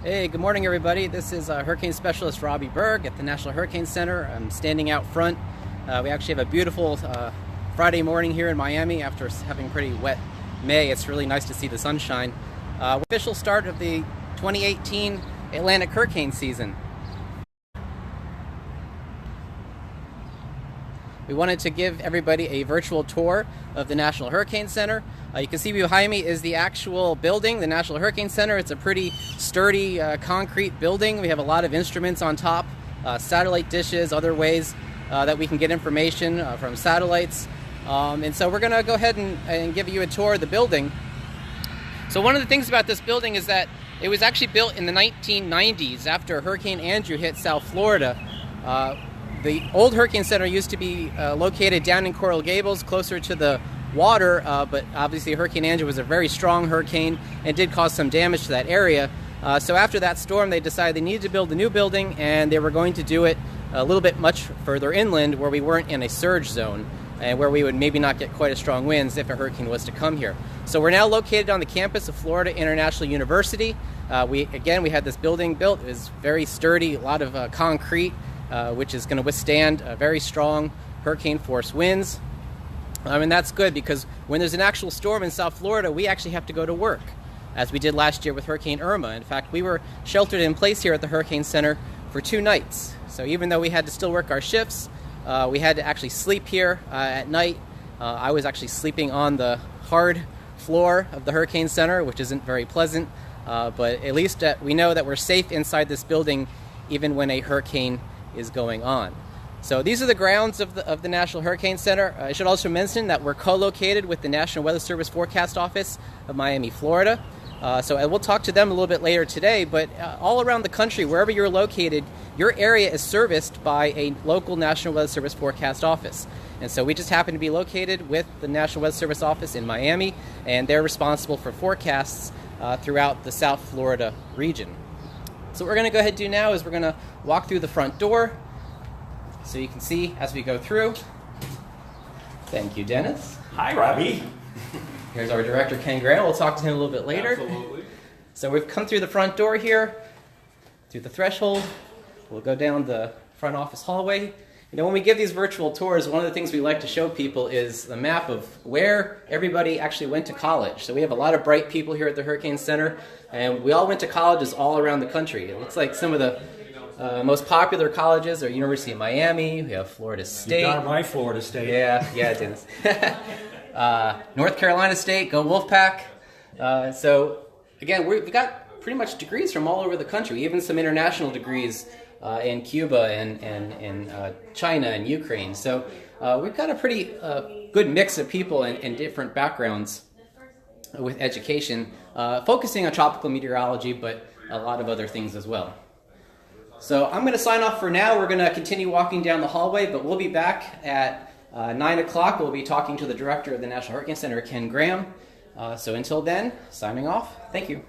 Hey, good morning, everybody. This is Hurricane Specialist Robbie Berg at the National Hurricane Center. I'm standing out front. We actually have a beautiful Friday morning here in Miami after having a pretty wet May. It's really nice to see the sunshine. Official start of the 2018 Atlantic hurricane season. We wanted to give everybody a virtual tour of the National Hurricane Center. You can see behind me is the actual building, the National Hurricane Center. It's a pretty sturdy concrete building. We have a lot of instruments on top, satellite dishes, other ways that we can get information from satellites. And so we're going to go ahead and give you a tour of the building. So one of the things about this building is that it was actually built in the 1990s after Hurricane Andrew hit South Florida. The old Hurricane Center used to be located down in Coral Gables, closer to the water, but obviously Hurricane Andrew was a very strong hurricane and did cause some damage to that area. So after that storm, they decided they needed to build a new building, and they were going to do it a little bit much further inland where we weren't in a surge zone and where we would maybe not get quite as strong winds if a hurricane was to come here. So we're now located on the campus of Florida International University. We had this building built. It was very sturdy, a lot of concrete, which is going to withstand very strong hurricane force winds. And that's good because when there's an actual storm in South Florida, we actually have to go to work, as we did last year with Hurricane Irma. In fact, we were sheltered in place here at the Hurricane Center for 2 nights. So even though we had to still work our shifts, we had to actually sleep here at night. I was actually sleeping on the hard floor of the Hurricane Center, which isn't very pleasant, but at least we know that we're safe inside this building even when a hurricane is going on. So these are the grounds of the National Hurricane Center. I should also mention that we're co-located with the National Weather Service Forecast Office of Miami, Florida. So we'll talk to them a little bit later today, but all around the country, wherever you're located, your area is serviced by a local National Weather Service Forecast Office. And so we just happen to be located with the National Weather Service Office in Miami, and they're responsible for forecasts throughout the South Florida region. So what we're going to go ahead and do now is we're going to walk through the front door, so you can see as we go through. Thank you, Dennis. Hi, Robbie. Here's our director, Ken Graham. We'll talk to him a little bit later. Absolutely. So we've come through the front door here, through the threshold. We'll go down the front office hallway. You know, when we give these virtual tours, one of the things we like to show people is the map of where everybody actually went to college. So we have a lot of bright people here at the Hurricane Center, and we all went to colleges all around the country. It looks like some of the most popular colleges are University of Miami. We have Florida State. You got my Florida State. Yeah, Dennis. North Carolina State, go Wolfpack. So again, we've got pretty much degrees from all over the country, even some international degrees in Cuba and China and Ukraine. So we've got a pretty good mix of people in different backgrounds with education, focusing on tropical meteorology, but a lot of other things as well. So I'm going to sign off for now. We're going to continue walking down the hallway, but we'll be back at 9 o'clock. We'll be talking to the director of the National Hurricane Center, Ken Graham. So until then, signing off. Thank you.